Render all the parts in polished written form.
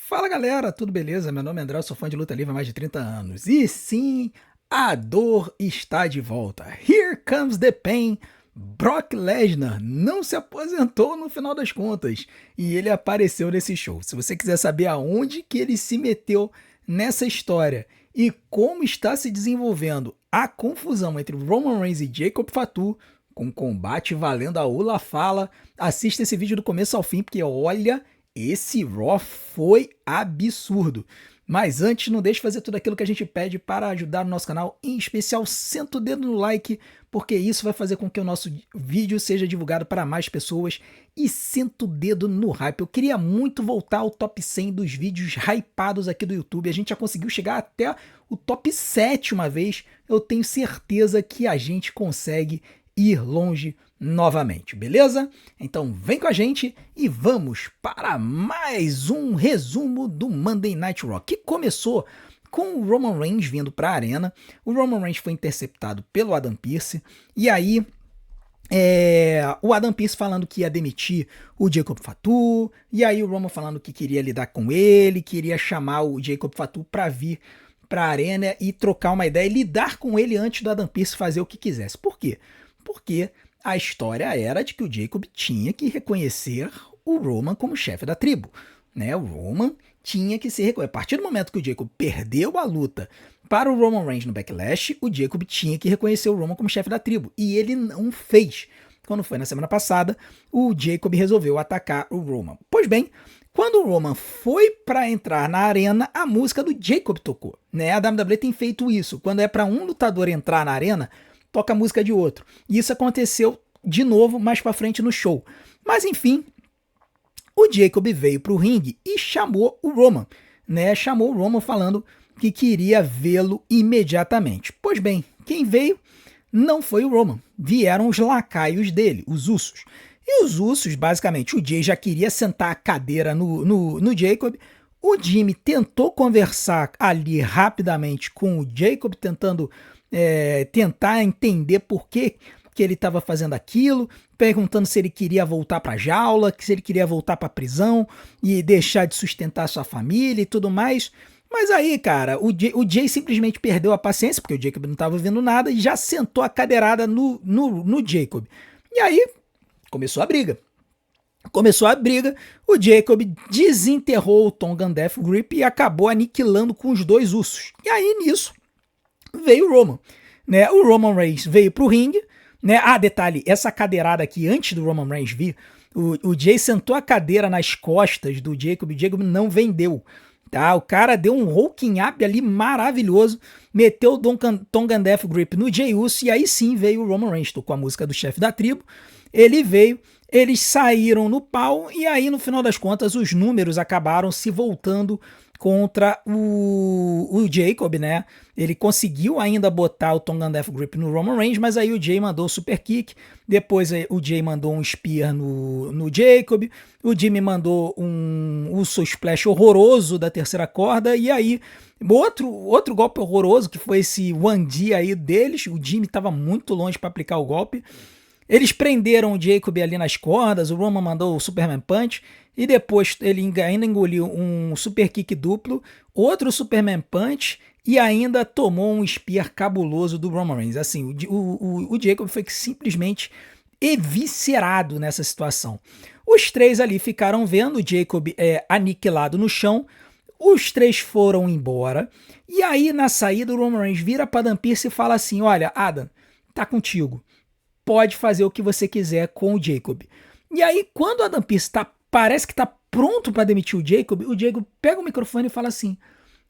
Fala galera, tudo beleza? Meu nome é André, eu sou fã de luta livre há mais de 30 anos. E sim, a dor está de volta. Here comes the pain. Brock Lesnar não se aposentou no final das contas e ele apareceu nesse show. Se você quiser saber aonde que ele se meteu nessa história e como está se desenvolvendo a confusão entre Roman Reigns e Jacob Fatu, com combate valendo a Ula Fala, assista esse vídeo do começo ao fim, porque olha, esse Raw foi absurdo. Mas antes, não deixe de fazer tudo aquilo que a gente pede para ajudar o nosso canal, em especial senta o dedo no like, porque isso vai fazer com que o nosso vídeo seja divulgado para mais pessoas, e senta o dedo no hype. Eu queria muito voltar ao top 100 dos vídeos hypados aqui do YouTube, a gente já conseguiu chegar até o top 7 uma vez, eu tenho certeza que a gente consegue ir longe novamente, beleza? Então vem com a gente e vamos para mais um resumo do Monday Night Raw, que começou com o Roman Reigns vindo para a arena. O Roman Reigns foi interceptado pelo Adam Pearce, e aí o Adam Pearce falando que ia demitir o Jacob Fatu, e aí o Roman falando que queria lidar com ele, queria chamar o Jacob Fatu para vir para a arena e trocar uma ideia e lidar com ele antes do Adam Pearce fazer o que quisesse. Por quê? Porque a história era de que o Jacob tinha que reconhecer o Roman como chefe da tribo, né? O Roman tinha que se reconhecer. A partir do momento que o Jacob perdeu a luta para o Roman Reigns no Backlash, o Jacob tinha que reconhecer o Roman como chefe da tribo, e ele não fez. Quando foi na semana passada, o Jacob resolveu atacar o Roman. Pois bem, quando o Roman foi para entrar na arena, a música do Jacob tocou, né? A WWE tem feito isso. Quando é para um lutador entrar na arena, toca a música de outro. E isso aconteceu de novo mais pra frente no show. Mas enfim, o Jacob veio pro ringue e chamou o Roman, né? Chamou o Roman falando que queria vê-lo imediatamente. Pois bem, quem veio não foi o Roman. Vieram os lacaios dele, os Usos. E os Usos, basicamente, o Jay já queria sentar a cadeira no Jacob. O Jimmy tentou conversar ali rapidamente com o Jacob, tentando tentar entender por que ele estava fazendo aquilo, perguntando se ele queria voltar para a jaula, se ele queria voltar para a prisão e deixar de sustentar sua família e tudo mais. Mas aí, cara, o Jay simplesmente perdeu a paciência, porque o Jacob não estava ouvindo nada, e já sentou a cadeirada no Jacob. E aí, começou a briga. O Jacob desenterrou o Tongan Death Grip e acabou aniquilando com os dois Usos. E aí, nisso, veio o Roman, né? O Roman Reigns veio pro ringue, né? Ah, detalhe, essa cadeirada aqui, antes do Roman Reigns vir, o Jay sentou a cadeira nas costas do Jacob, o Jacob não vendeu, tá? O cara deu um Hulking Up ali maravilhoso, meteu o Tongan Death Grip no Jey Uso, e aí sim veio o Roman Reigns, com a música do chefe da tribo, ele veio, eles saíram no pau, e aí no final das contas os números acabaram se voltando contra o Jacob, né? Ele conseguiu ainda botar o Tongan Death Grip no Roman Reigns, mas aí o Jay mandou o super kick, depois o Jay mandou um spear no Jacob, o Jimmy mandou um Uso Splash horroroso da terceira corda, e aí outro golpe horroroso, que foi esse 1D aí deles, o Jimmy estava muito longe para aplicar o golpe. Eles prenderam o Jacob ali nas cordas, o Roman mandou o Superman Punch, e depois ele ainda engoliu um super kick duplo, outro Superman Punch, e ainda tomou um spear cabuloso do Roman Reigns. Assim, o Jacob foi simplesmente eviscerado nessa situação. Os três ali ficaram vendo o Jacob aniquilado no chão, os três foram embora, e aí na saída o Roman Reigns vira para Adam Pearce e fala assim: olha, Adam, tá contigo. Pode fazer o que você quiser com o Jacob. E aí, quando o Adam Pearce parece que está pronto para demitir o Jacob pega o microfone e fala assim: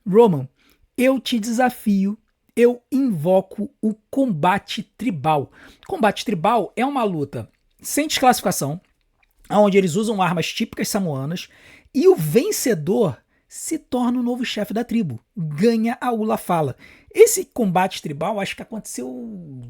Roman, eu te desafio, eu invoco o combate tribal. Combate tribal é uma luta sem desclassificação, onde eles usam armas típicas samoanas, e o vencedor se torna o novo chefe da tribo, ganha a Ula Fala. Esse combate tribal acho que aconteceu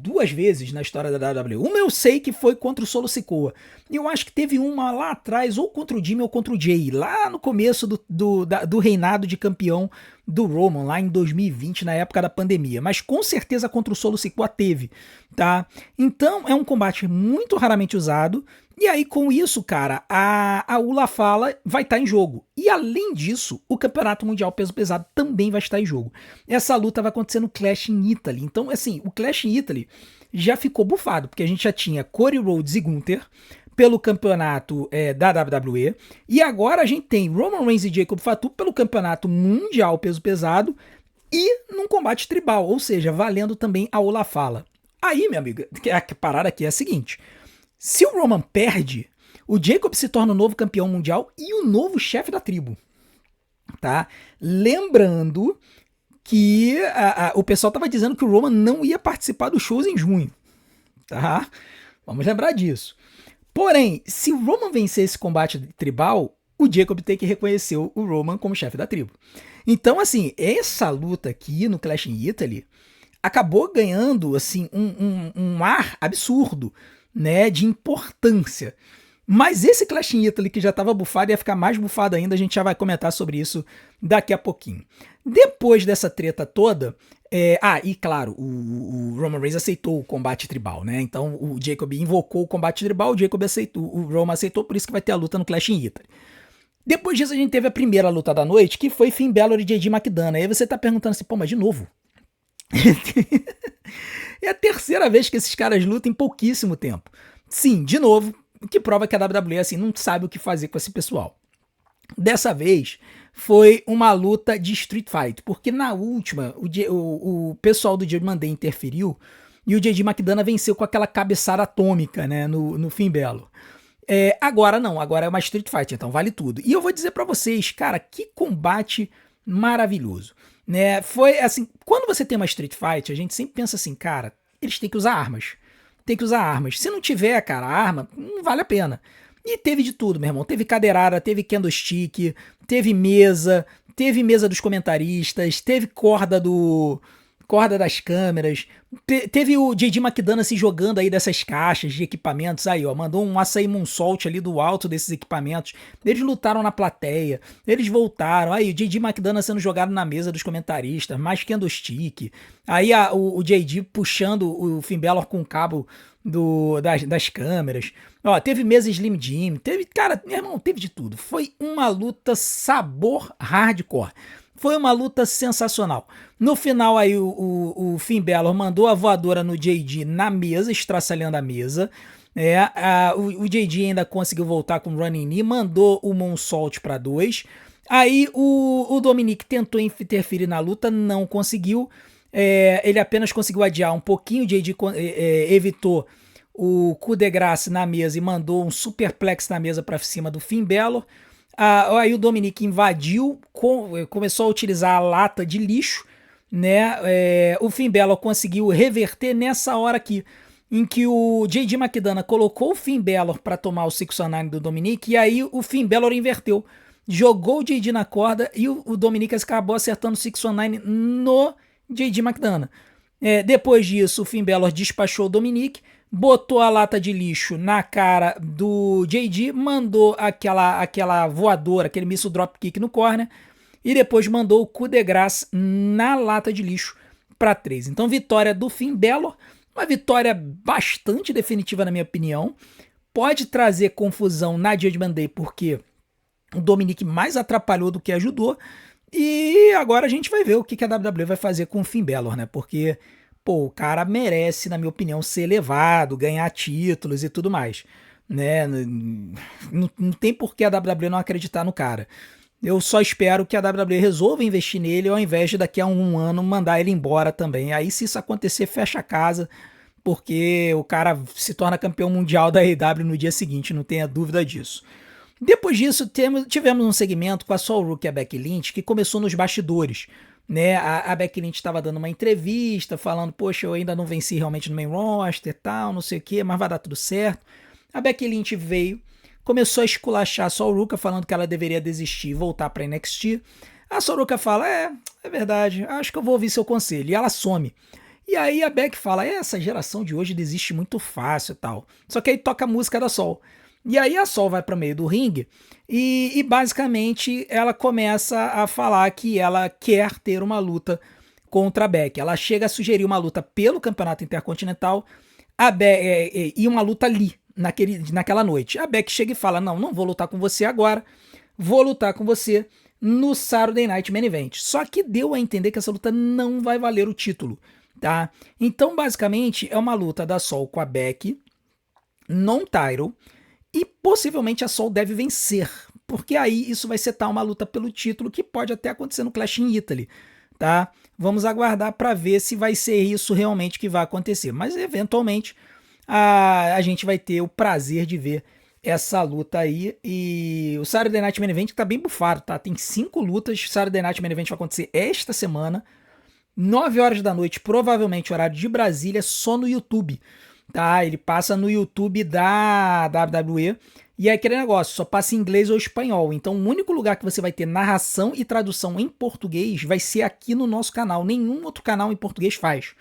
2 vezes na história da WWE. Uma eu sei que foi contra o Solo Sikoa, e eu acho que teve uma lá atrás, ou contra o Jimmy ou contra o Jay, lá no começo do reinado de campeão do Roman, lá em 2020, na época da pandemia. Mas com certeza contra o Solo Sikoa teve, tá? Então é um combate muito raramente usado, E aí, com isso, cara, a Ula Fala vai estar em jogo. E além disso, o Campeonato Mundial Peso Pesado também vai estar em jogo. Essa luta vai acontecer no Clash in Italy. Então, assim, o Clash in Italy já ficou bufado, porque a gente já tinha Cody Rhodes e Gunther pelo campeonato da WWE. E agora a gente tem Roman Reigns e Jacob Fatu pelo Campeonato Mundial Peso Pesado e num combate tribal, ou seja, valendo também a Ula Fala. Aí, minha amiga, a parada aqui é a seguinte. Se o Roman perde, o Jacob se torna o novo campeão mundial e o novo chefe da tribo, tá? Lembrando que o pessoal tava dizendo que o Roman não ia participar dos shows em junho, tá? Vamos lembrar disso. Porém, se o Roman vencer esse combate tribal, o Jacob tem que reconhecer o Roman como chefe da tribo. Então, assim, essa luta aqui no Clash in Italy acabou ganhando assim um ar absurdo, né, de importância. Mas esse Clash in Italy que já estava bufado ia ficar mais bufado ainda, a gente já vai comentar sobre isso daqui a pouquinho. Depois dessa treta toda, e claro, o Roman Reigns aceitou o combate tribal, né? Então o Jacob invocou o combate tribal, o Jacob aceitou, o Roman aceitou, por isso que vai ter a luta no Clash in Italy. Depois disso a gente teve a primeira luta da noite, que foi Finn Balor e JD McDonagh. Aí você tá perguntando assim, pô, mas de novo? É a terceira vez que esses caras lutam em pouquíssimo tempo. Sim, de novo, o que prova que a WWE assim, não sabe o que fazer com esse pessoal. Dessa vez foi uma luta de Street Fight, porque na última o pessoal do Judgment Day interferiu e o JD McDonagh venceu com aquela cabeçada atômica, né, no Finn Balor. Agora não, agora é uma Street Fight, então vale tudo. E eu vou dizer pra vocês, cara, que combate maravilhoso. Né? Foi assim, quando você tem uma Street Fight, a gente sempre pensa assim, cara, eles têm que usar armas. Tem que usar armas. Se não tiver, cara, arma, não vale a pena. E teve de tudo, meu irmão. Teve cadeirada, teve candlestick, teve mesa dos comentaristas, teve corda das câmeras. Teve o JD McDonagh se jogando aí dessas caixas de equipamentos. Aí, ó, mandou um açaí moonsault ali do alto desses equipamentos. Eles lutaram na plateia, eles voltaram. Aí, o JD McDonagh sendo jogado na mesa dos comentaristas, mais candlestick. Aí, o JD puxando o Finn Balor com o cabo das câmeras. Ó, teve mesa Slim Jim. Teve, cara, meu irmão, teve de tudo. Foi uma luta sabor hardcore. Foi uma luta sensacional. No final aí o Finn Balor mandou a voadora no JD na mesa, estraçalhando a mesa. O JD ainda conseguiu voltar com o running knee, mandou o moonsault para 2. Aí o Dominic tentou interferir na luta, não conseguiu. Ele apenas conseguiu adiar um pouquinho. O JD evitou o coup de grace na mesa e mandou um superplex na mesa para cima do Finn Balor. Aí o Dominic invadiu, começou a utilizar a lata de lixo, né? O Finn Balor conseguiu reverter nessa hora aqui, em que o JD McDonagh colocou o Finn Balor para tomar o 619 do Dominic, e aí o Finn Balor inverteu, jogou o JD na corda e o Dominic acabou acertando o 619 no JD McDonagh. Depois disso, o Finn Balor despachou o Dominic, botou a lata de lixo na cara do JD, mandou aquela voadora, aquele missile dropkick no corner, e depois mandou o coup de grace na lata de lixo para 3. Então, vitória do Finn Balor, uma vitória bastante definitiva na minha opinião. Pode trazer confusão na Judgment Day, porque o Dominic mais atrapalhou do que ajudou, e agora a gente vai ver o que a WWE vai fazer com o Finn Balor, né? Porque pô, o cara merece, na minha opinião, ser elevado, ganhar títulos e tudo mais, né? Não tem por que a WWE não acreditar no cara. Eu só espero que a WWE resolva investir nele ao invés de daqui a um ano mandar ele embora também. Aí se isso acontecer, fecha a casa, porque o cara se torna campeão mundial da AEW no dia seguinte, não tenha dúvida disso. Depois disso, tivemos um segmento com a Sol Rook e a Becky Lynch que começou nos bastidores. Né, a Becky Lynch estava dando uma entrevista falando, poxa, eu ainda não venci realmente no main roster e tal, não sei o que, mas vai dar tudo certo. A Becky Lynch veio, começou a esculachar a Sol Ruka, falando que ela deveria desistir e voltar para NXT. A Sol Ruka fala, é verdade, acho que eu vou ouvir seu conselho, e ela some. E aí a Becky fala, essa geração de hoje desiste muito fácil e tal. Só que aí toca a música da Sol. E aí a Sol vai para o meio do ringue e basicamente ela começa a falar que ela quer ter uma luta contra a Becky. Ela chega a sugerir uma luta pelo Campeonato Intercontinental e uma luta ali, naquela noite. A Becky chega e fala, não vou lutar com você agora, vou lutar com você no Saturday Night Main Event. Só que deu a entender que essa luta não vai valer o título, tá? Então, basicamente, é uma luta da Sol com a Becky, non-title, e possivelmente a Sol deve vencer, porque aí isso vai setar uma luta pelo título que pode até acontecer no Clash in Italy, tá? Vamos aguardar para ver se vai ser isso realmente que vai acontecer, mas eventualmente a gente vai ter o prazer de ver essa luta aí. E o Saturday Night Main Event tá bem bufado, tá? Tem 5 lutas. O Saturday Night Main Event vai acontecer esta semana, 9 horas da noite, provavelmente horário de Brasília, só no YouTube, tá? Ele passa no YouTube da WWE. E é aquele negócio, só passa em inglês ou espanhol. Então o único lugar que você vai ter narração e tradução em português vai ser aqui no nosso canal. Nenhum outro canal em português faz,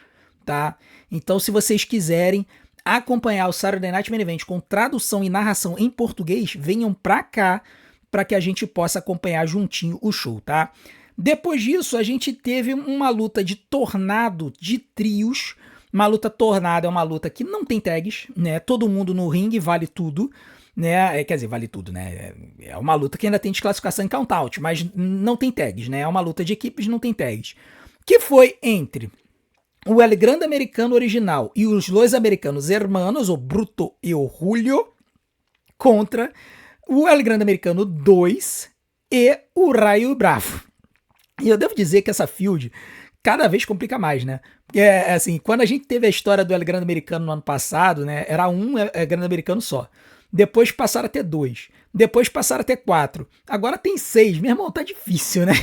tá? Então se vocês quiserem acompanhar o Saturday Night Main Event com tradução e narração em português, venham pra cá para que a gente possa acompanhar juntinho o show, tá? Depois disso, a gente teve uma luta de tornado de trios. Uma luta tornado é uma luta que não tem tags, né? Todo mundo no ringue, vale tudo, né? Quer dizer, vale tudo, né? É uma luta que ainda tem desclassificação em count-out, mas não tem tags, né? É uma luta de equipes, não tem tags. Que foi entre o El Grande Americano original e os dois americanos hermanos, o Bruto e o Julio, contra o El Grande Americano 2 e o Raio Bravo. E eu devo dizer que essa feud cada vez complica mais, né? Porque, assim, quando a gente teve a história do El Grande Americano no ano passado, né? Era um El Grande Americano só. Depois passaram a ter 2. Depois passaram a ter 4. Agora tem 6. Meu irmão, tá difícil, né?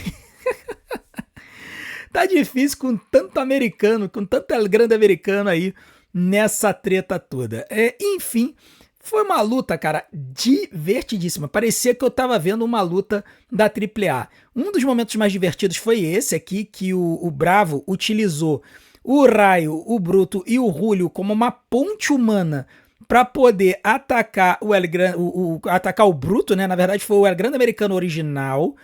Tá difícil com tanto americano, com tanto El Grande Americano aí nessa treta toda. Enfim, foi uma luta, cara, divertidíssima. Parecia que eu tava vendo uma luta da AAA. Um dos momentos mais divertidos foi esse aqui, que o Bravo utilizou o Raio, o Bruto e o Julio como uma ponte humana para poder atacar atacar o Bruto, né? Na verdade foi o El Grande Americano original,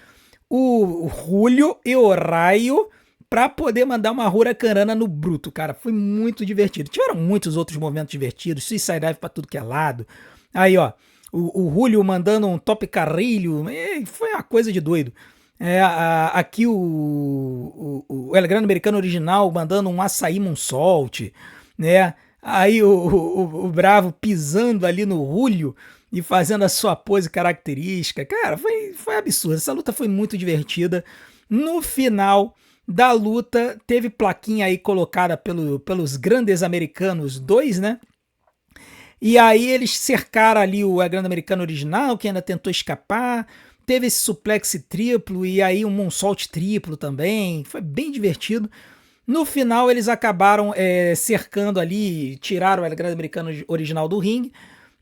o Julio e o Raio, para poder mandar uma huracanrana no Bruto, cara. Foi muito divertido. Tiveram muitos outros momentos divertidos, Suicide Dive pra tudo que é lado. Aí, ó, o Julio mandando um top carrilho, foi uma coisa de doido. Aqui o El Grande Americano original mandando um açaí moonsault, né? Aí o Bravo pisando ali no Julio e fazendo a sua pose característica. Cara, foi absurdo. Essa luta foi muito divertida. No final da luta, teve plaquinha aí colocada pelos grandes americanos 2, né? E aí eles cercaram ali o grande americano original, que ainda tentou escapar. Teve esse suplex triplo e aí um moonsault triplo também. Foi bem divertido. No final eles acabaram cercando ali, tiraram o grande americano original do ringue.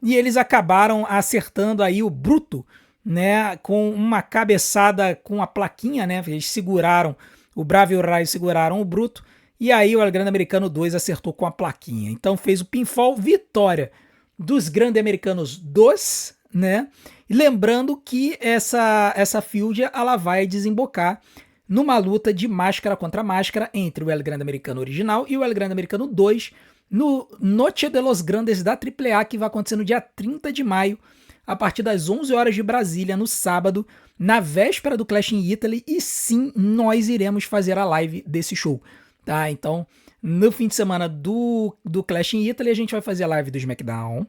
E eles acabaram acertando aí o Bruto, né? Com uma cabeçada com a plaquinha, né? Eles seguraram. O Bravo e o Raio seguraram o Bruto. E aí o El Grande Americano 2 acertou com a plaquinha. Então fez o pinfall, vitória dos Grande Americanos 2, né? E lembrando que essa feud ela vai desembocar numa luta de máscara contra máscara entre o El Grande Americano original e o El Grande Americano 2 no Noche de los Grandes da AAA, que vai acontecer no dia 30 de maio, a partir das 11 horas de Brasília, no sábado, na véspera do Clash in Italy, e sim, nós iremos fazer a live desse show, tá? Então, no fim de semana do Clash in Italy, a gente vai fazer a live do SmackDown,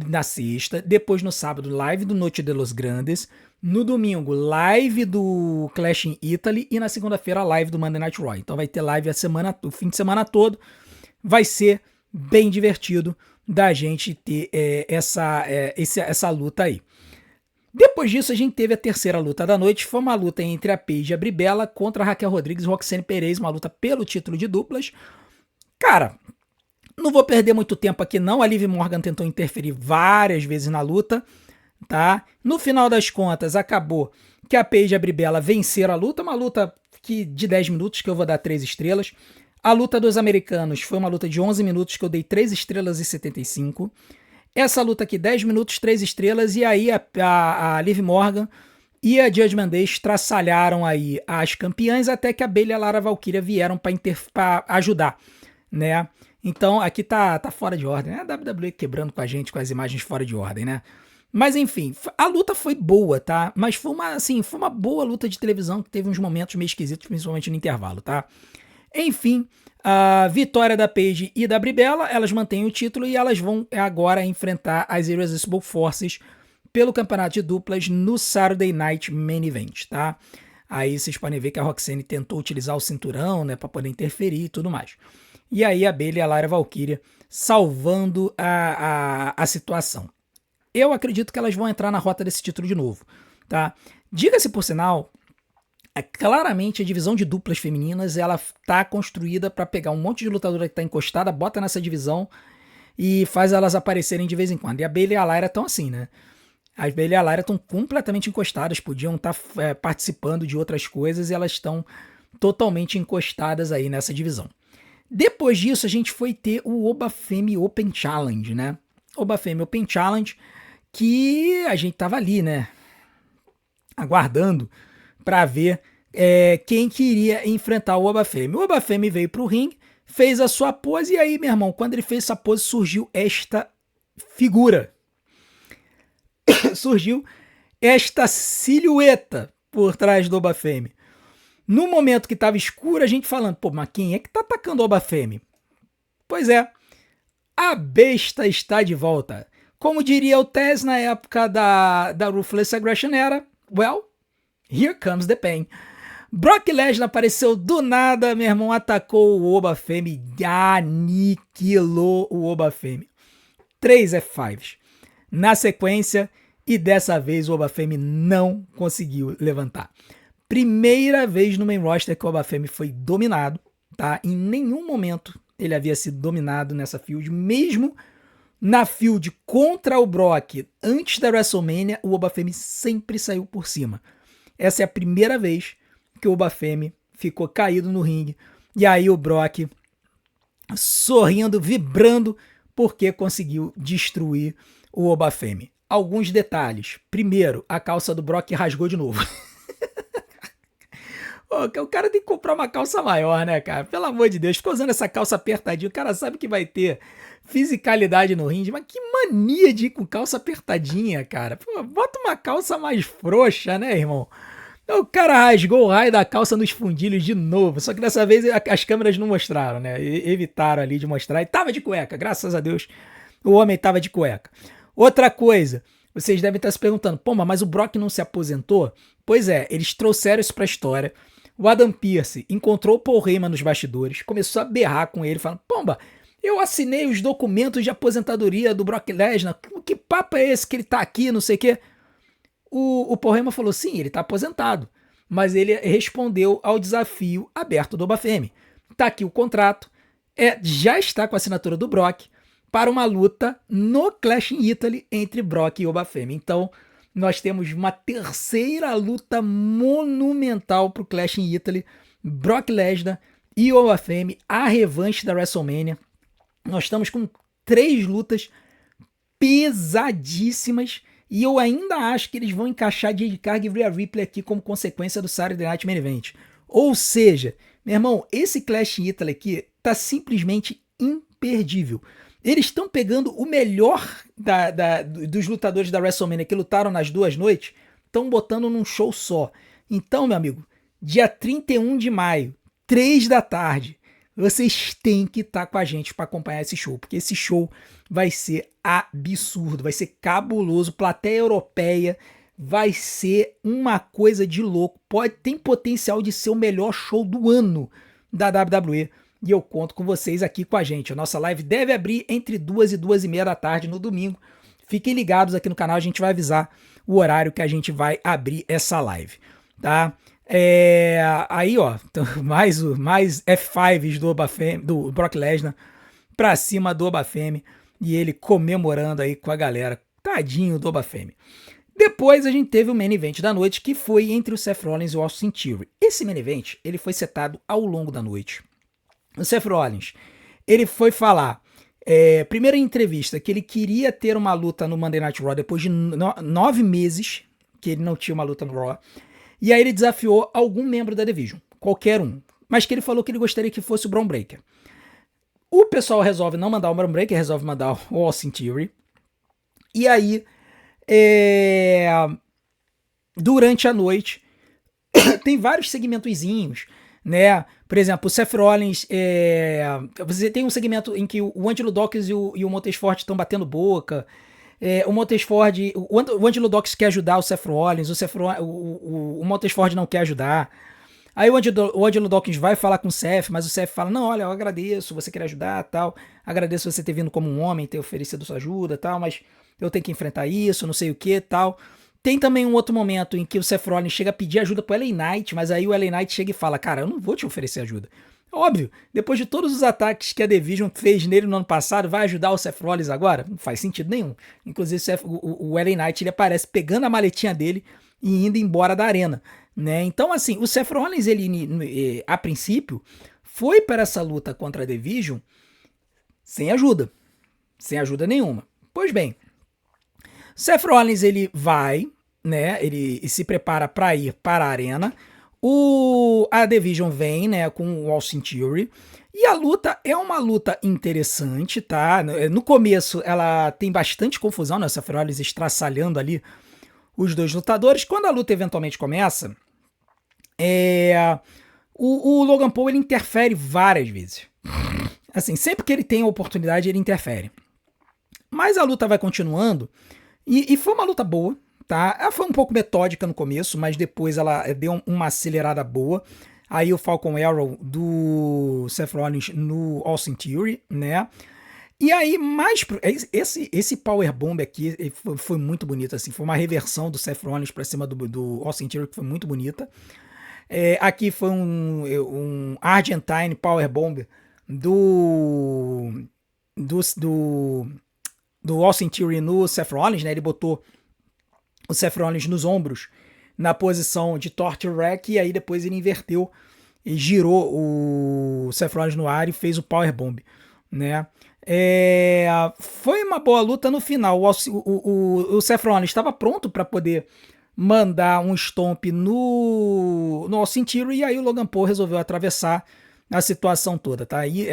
na sexta, depois no sábado, live do Noche de los Grandes, no domingo, live do Clash in Italy, e na segunda-feira, live do Monday Night Raw. Então vai ter live o fim de semana todo, vai ser bem divertido da gente ter essa luta aí. Depois disso, a gente teve a terceira luta da noite. Foi uma luta entre a Paige Abribella contra a Raquel Rodrigues e Roxane Perez, uma luta pelo título de duplas. Cara, não vou perder muito tempo aqui não. A Liv Morgan tentou interferir várias vezes na luta, tá? No final das contas, acabou que a Paige Abribella venceram a luta. Uma luta de 10 minutos, que eu vou dar 3 estrelas. A luta dos americanos foi uma luta de 11 minutos, que eu dei 3 estrelas e 75. Essa luta aqui, 10 minutos, 3 estrelas, e aí a Liv Morgan e a Judgment Day estraçalharam aí as campeãs, até que a Bayley e a Lara Valkyria vieram para ajudar, né? Então aqui tá fora de ordem, né? A WWE quebrando com a gente com as imagens fora de ordem, né? Mas enfim, a luta foi boa, tá? Mas foi uma boa luta de televisão que teve uns momentos meio esquisitos, principalmente no intervalo, tá? Enfim, a vitória da Paige e da Brie Bella, elas mantêm o título e elas vão agora enfrentar as Irresistible Forces pelo campeonato de duplas no Saturday Night Main Event, tá? Aí vocês podem ver que a Roxane tentou utilizar o cinturão, né, para poder interferir e tudo mais. E aí a Bayley e a Lyra Valkyria salvando a situação. Eu acredito que elas vão entrar na rota desse título de novo, tá? Diga-se por sinal, claramente a divisão de duplas femininas, ela tá construída para pegar um monte de lutadora que tá encostada, bota nessa divisão e faz elas aparecerem de vez em quando. E a Bayley e a Lyra estão assim, né? As Bayley e a Lyra estão completamente encostadas, podiam estar participando de outras coisas e elas estão totalmente encostadas aí nessa divisão. Depois disso, a gente foi ter o Obafemi Open Challenge, né? Obafemi Open Challenge, que a gente tava ali, né? Aguardando para ver quem queria enfrentar o Obafemi. O Obafemi veio pro ringue, fez a sua pose, e aí, meu irmão, quando ele fez essa pose, surgiu esta figura. Surgiu esta silhueta por trás do Obafemi. No momento que estava escuro, a gente falando, pô, mas quem é que tá atacando o Obafemi? Pois é, a besta está de volta. Como diria o Tez na época da Ruthless Aggression Era, well, here comes the pain. Brock Lesnar apareceu do nada, meu irmão, atacou o Obafemi, aniquilou o Obafemi. 3 F5s na sequência e dessa vez o Obafemi não conseguiu levantar. Primeira vez no main roster que o Obafemi foi dominado, tá? Em nenhum momento ele havia sido dominado nessa feud, mesmo na feud contra o Brock antes da WrestleMania, o Obafemi sempre saiu por cima. Essa é a primeira vez que o Obafemi ficou caído no ringue. E aí o Brock sorrindo, vibrando, porque conseguiu destruir o Obafemi. Alguns detalhes. Primeiro, a calça do Brock rasgou de novo. O cara tem que comprar uma calça maior, né, cara? Pelo amor de Deus, ficou usando essa calça apertadinha. O cara sabe que vai ter fisicalidade no ringue, mas que mania de ir com calça apertadinha, cara. Pô, bota uma calça mais frouxa, né, irmão? O cara rasgou o raio da calça nos fundilhos de novo. Só que dessa vez as câmeras não mostraram, né? Evitaram ali de mostrar. E tava de cueca, graças a Deus. O homem tava de cueca. Outra coisa, vocês devem estar se perguntando, pô, mas o Brock não se aposentou? Pois é, eles trouxeram isso pra história. O Adam Pearce encontrou o Paul Heyman nos bastidores, começou a berrar com ele, falando, pomba, eu assinei os documentos de aposentadoria do Brock Lesnar, que papo é esse que ele tá aqui, não sei o quê? O Paul Heyman falou, sim, ele tá aposentado, mas ele respondeu ao desafio aberto do Obafemi. Tá aqui o contrato, já está com a assinatura do Brock para uma luta no Clash in Italy entre Brock e Obafemi. Então, nós temos uma terceira luta monumental para o Clash in Italy, Brock Lesnar e Obafemi, a revanche da WrestleMania. Nós estamos com 3 lutas pesadíssimas e eu ainda acho que eles vão encaixar Jade Cargill e Rhea Ripley aqui como consequência do Saturday Night Main Event. Ou seja, meu irmão, esse Clash in Italy aqui tá simplesmente imperdível. Eles estão pegando o melhor dos lutadores da WrestleMania que lutaram nas 2 noites, estão botando num show só. Então, meu amigo, dia 31 de maio, 3 da tarde, vocês têm que estar com a gente para acompanhar esse show, porque esse show vai ser absurdo, vai ser cabuloso, plateia europeia, vai ser uma coisa de louco, tem potencial de ser o melhor show do ano da WWE. E eu conto com vocês aqui com a gente. A nossa live deve abrir entre 2 e 2:30 da tarde no domingo. Fiquem ligados aqui no canal, a gente vai avisar o horário que a gente vai abrir essa live, tá? Aí, ó, mais F5s do Brock Lesnar pra cima do Obafemi e ele comemorando aí com a galera. Tadinho do Obafemi. Depois a gente teve o main event da noite, que foi entre o Seth Rollins e o Austin Theory. Esse main event, ele foi setado ao longo da noite. O Seth Rollins, ele foi falar, primeira entrevista, que ele queria ter uma luta no Monday Night Raw depois de 9 meses, que ele não tinha uma luta no Raw, e aí ele desafiou algum membro da Division, qualquer um, mas que ele falou que ele gostaria que fosse o Bron Breakker. O pessoal resolve não mandar o Bron Breakker, resolve mandar o Austin Theory. E aí, durante a noite, tem vários segmentozinhos, né? Por exemplo, o Seth Rollins, você tem um segmento em que o Angelo Dawkins e o Montez-Ford estão batendo boca. O Montez-Ford, o Angelo Dawkins quer ajudar o Seth Rollins, o Montez-Ford não quer ajudar. Aí o Angelo Dawkins vai falar com o Seth, mas o Seth fala, não, olha, eu agradeço você querer ajudar, tal, agradeço você ter vindo como um homem, ter oferecido sua ajuda, tal, mas eu tenho que enfrentar isso, não sei o que, tal. Tem também um outro momento em que o Seth Rollins chega a pedir ajuda pro LA Knight, mas aí o LA Knight chega e fala, cara, eu não vou te oferecer ajuda. Óbvio, depois de todos os ataques que a Division fez nele no ano passado, vai ajudar o Seth Rollins agora? Não faz sentido nenhum. Inclusive o LA Knight ele aparece pegando a maletinha dele e indo embora da arena, né? Então assim, o Seth Rollins ele a princípio foi para essa luta contra a Division sem ajuda nenhuma. Pois bem, Seth Rollins ele vai, né? Ele se prepara para ir para a arena. A Division vem, né, com o Austin Theory. E a luta é uma luta interessante, tá? No começo ela tem bastante confusão, né? O Seth Rollins estraçalhando ali os dois lutadores. Quando a luta eventualmente começa, o Logan Paul ele interfere várias vezes. Assim, sempre que ele tem a oportunidade, ele interfere. Mas a luta vai continuando e foi uma luta boa, tá? Ela foi um pouco metódica no começo, mas depois ela deu uma acelerada boa. Aí o Falcon Arrow do Seth Rollins no Austin Theory, né? E aí, esse Powerbomb aqui foi muito bonito, assim. Foi uma reversão do Seth Rollins pra cima do Austin Theory, que foi muito bonita. Aqui foi um Argentine Powerbomb do Austin Theory no Seth Rollins, né? Ele botou o Seth Rollins nos ombros na posição de Torture Rack e aí depois ele inverteu e girou o Seth Rollins no ar e fez o Powerbomb, né? Foi uma boa luta no final. O Seth Rollins estava pronto para poder mandar um stomp no Austin Theory e aí o Logan Paul resolveu atravessar a situação toda, tá? Aí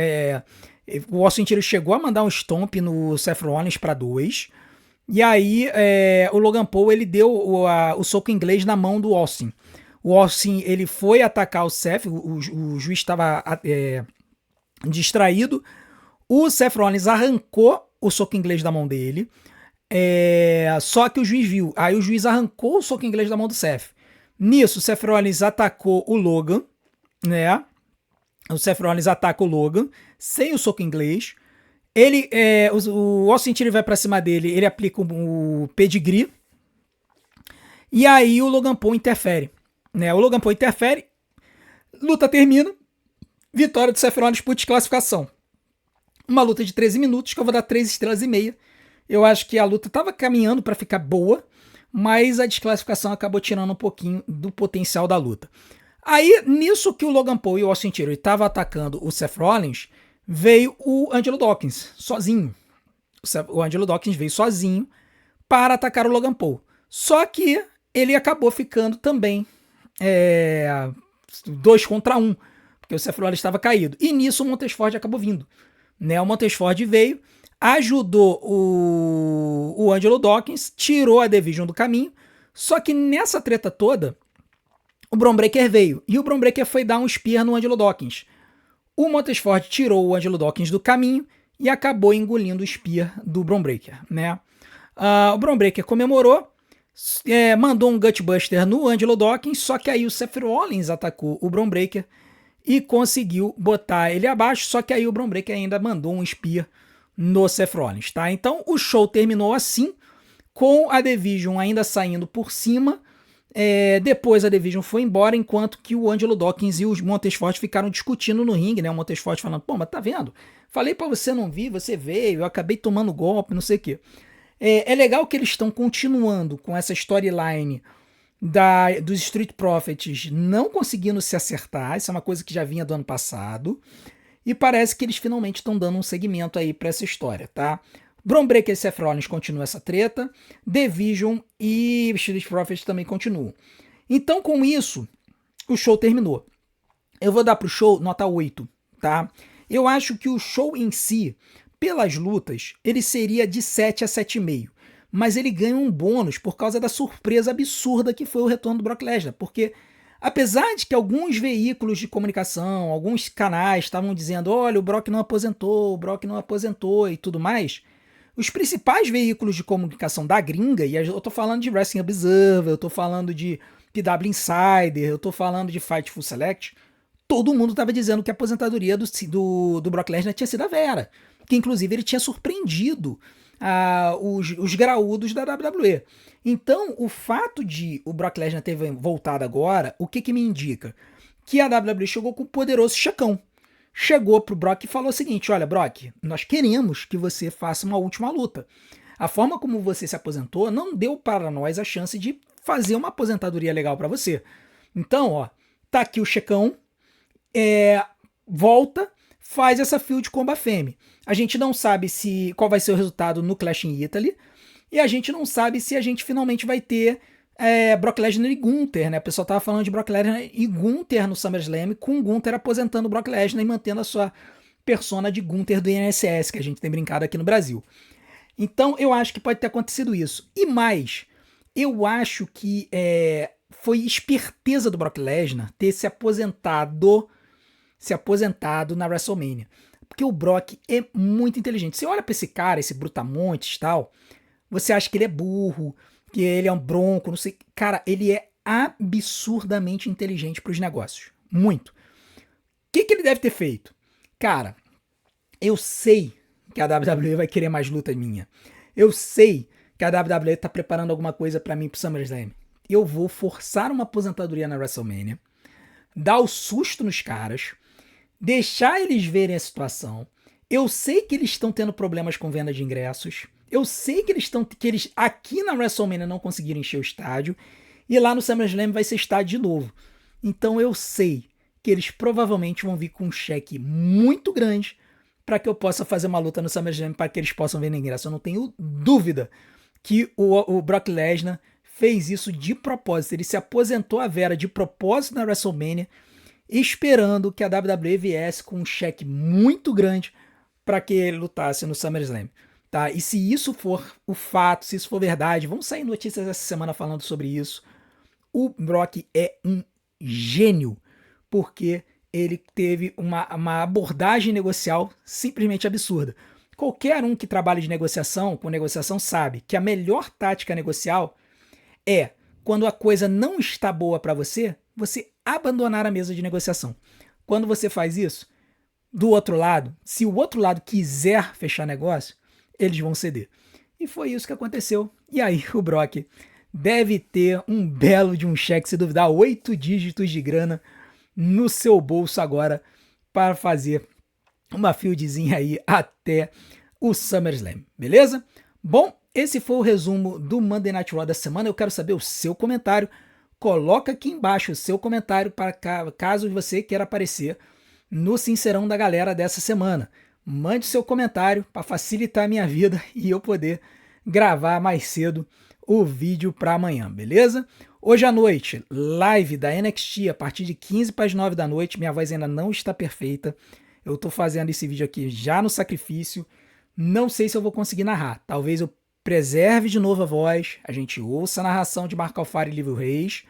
o Austin Theory chegou a mandar um stomp no Seth Rollins para 2. E aí o Logan Paul ele deu o soco inglês na mão do Austin. O Austin ele foi atacar o Seth, o juiz estava distraído. O Seth Rollins arrancou o soco inglês da mão dele. Só que o juiz viu. Aí o juiz arrancou o soco inglês da mão do Seth. Nisso, o Seth Rollins atacou o Logan, né? O Seth Rollins ataca o Logan sem o soco inglês. O Austin Theory vai pra cima dele, ele aplica o pedigree. E aí o Logan Paul interfere, né? O Logan Paul interfere, luta termina, vitória do Seth Rollins por desclassificação. Uma luta de 13 minutos que eu vou dar 3 estrelas e meia. Eu acho que a luta tava caminhando para ficar boa, mas a desclassificação acabou tirando um pouquinho do potencial da luta. Aí, nisso que o Logan Paul e o Austin Theory estavam atacando o Seth Rollins, veio o Angelo Dawkins, sozinho. O Angelo Dawkins veio sozinho para atacar o Logan Paul. Só que ele acabou ficando também 2 contra 1, porque o Seth Rollins estava caído. E nisso o Montez-Ford acabou vindo, né? O Montez-Ford veio, ajudou o Angelo Dawkins, tirou a Division do caminho, só que nessa treta toda, o Bron Breakker veio, e o Bron Breakker foi dar um spear no Angelo Dawkins. O Montez-Ford tirou o Angelo Dawkins do caminho e acabou engolindo o spear do Bron Breakker, né? O Bron Breakker comemorou, mandou um Gutbuster no Angelo Dawkins, só que aí o Seth Rollins atacou o Bron Breakker e conseguiu botar ele abaixo, só que aí o Bron Breakker ainda mandou um spear no Seth Rollins, tá? Então o show terminou assim, com a Division ainda saindo por cima. Depois a Division foi embora, enquanto que o Angelo Dawkins e o Montez-Ford ficaram discutindo no ringue, né? O Montez-Ford falando, pô, mas tá vendo? Falei pra você não vir, você veio, eu acabei tomando golpe, não sei o quê. É legal que eles estão continuando com essa storyline dos Street Profits não conseguindo se acertar, isso é uma coisa que já vinha do ano passado, e parece que eles finalmente estão dando um segmento aí pra essa história, tá? Bron Breakker e Seth Rollins continuam essa treta, Division e Street Profits também continuam. Então, com isso, o show terminou. Eu vou dar pro show nota 8, tá? Eu acho que o show em si, pelas lutas, ele seria de 7 a 7,5. Mas ele ganha um bônus por causa da surpresa absurda que foi o retorno do Brock Lesnar. Porque, apesar de que alguns veículos de comunicação, alguns canais estavam dizendo: olha, o Brock não aposentou e tudo mais, os principais veículos de comunicação da gringa, e eu tô falando de Wrestling Observer, eu tô falando de PW Insider, eu tô falando de Fightful Select, todo mundo estava dizendo que a aposentadoria do Brock Lesnar tinha sido a Vera, que inclusive ele tinha surpreendido os graúdos da WWE. Então, o fato de o Brock Lesnar ter voltado agora, o que me indica? Que a WWE chegou com um poderoso checão. Chegou pro Brock e falou o seguinte: olha, Brock, nós queremos que você faça uma última luta. A forma como você se aposentou não deu para nós a chance de fazer uma aposentadoria legal para você. Então, ó, tá aqui o checão, volta, faz essa feud com o Bafemi. A gente não sabe qual vai ser o resultado no Clash in Italy, e a gente não sabe se a gente finalmente vai ter Brock Lesnar e Gunther, né? O pessoal tava falando de Brock Lesnar e Gunther no SummerSlam, com o Gunther aposentando o Brock Lesnar e mantendo a sua persona de Gunther do INSS, que a gente tem brincado aqui no Brasil. Então eu acho que pode ter acontecido isso. E mais, eu acho que foi esperteza do Brock Lesnar ter se aposentado na WrestleMania. Porque o Brock é muito inteligente. Você olha pra esse cara, esse brutamontes e tal, você acha que ele é burro, que ele é um bronco, não sei. Cara, ele é absurdamente inteligente pros negócios. Muito. O que ele deve ter feito? Cara, eu sei que a WWE vai querer mais luta minha. Eu sei que a WWE tá preparando alguma coisa pra mim pro SummerSlam. Eu vou forçar uma aposentadoria na WrestleMania, dar o susto nos caras, deixar eles verem a situação. Eu sei que eles estão tendo problemas com venda de ingressos. Eu sei que eles aqui na WrestleMania não conseguiram encher o estádio, e lá no SummerSlam vai ser estádio de novo. Então eu sei que eles provavelmente vão vir com um cheque muito grande para que eu possa fazer uma luta no SummerSlam, para que eles possam vender ingresso. Eu não tenho dúvida que o Brock Lesnar fez isso de propósito. Ele se aposentou a Vera de propósito na WrestleMania, esperando que a WWE viesse com um cheque muito grande para que ele lutasse no SummerSlam. Tá? E se isso for o fato, se isso for verdade, vão sair notícias essa semana falando sobre isso. O Brock é um gênio, porque ele teve uma abordagem negocial simplesmente absurda. Qualquer um que trabalhe com negociação sabe que a melhor tática negocial é, quando a coisa não está boa para você abandonar a mesa de negociação. Quando você faz isso, do outro lado, se o outro lado quiser fechar negócio, eles vão ceder. E foi isso que aconteceu. E aí o Brock deve ter um belo de um cheque, se duvidar, 8 dígitos de grana no seu bolso agora para fazer uma fieldzinha aí até o SummerSlam, beleza? Bom, esse foi o resumo do Monday Night Raw da semana. Eu quero saber o seu comentário. Coloca aqui embaixo o seu comentário para caso você queira aparecer no Sincerão da Galera dessa semana. Mande seu comentário para facilitar a minha vida e eu poder gravar mais cedo o vídeo para amanhã, beleza? Hoje à noite, live da NXT a partir de 15 para as 9 da noite. Minha voz ainda não está perfeita. Eu estou fazendo esse vídeo aqui já no sacrifício. Não sei se eu vou conseguir narrar. Talvez eu preserve de novo a voz, a gente ouça a narração de Marco Alfaro e Lívio Reis,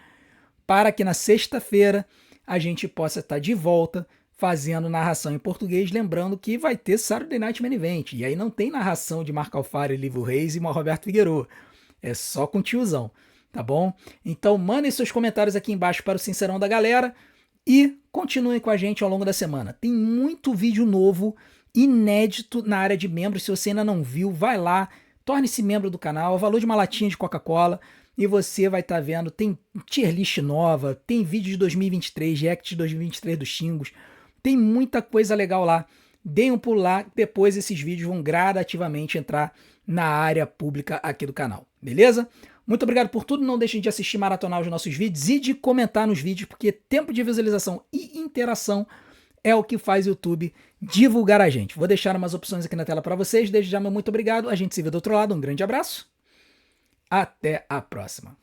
para que na sexta-feira a gente possa estar de volta fazendo narração em português, lembrando que vai ter Saturday Night Main Event, e aí não tem narração de Marco Alfaro e Lívio Reis e Roberto Figueiredo, é só com tiozão, tá bom? Então mandem seus comentários aqui embaixo para o Sincerão da Galera e continuem com a gente ao longo da semana. Tem muito vídeo novo, inédito na área de membros. Se você ainda não viu, vai lá, torne-se membro do canal, o valor de uma latinha de Coca-Cola, e você vai estar vendo, tem tier list nova, tem vídeo de 2023, react de 2023 dos Xingos, tem muita coisa legal lá. Deem um pulo lá, depois esses vídeos vão gradativamente entrar na área pública aqui do canal, beleza? Muito obrigado por tudo, não deixem de assistir, maratonar os nossos vídeos e de comentar nos vídeos, porque tempo de visualização e interação é o que faz o YouTube divulgar a gente. Vou deixar umas opções aqui na tela para vocês. Desde já, meu muito obrigado. A gente se vê do outro lado. Um grande abraço. Até a próxima.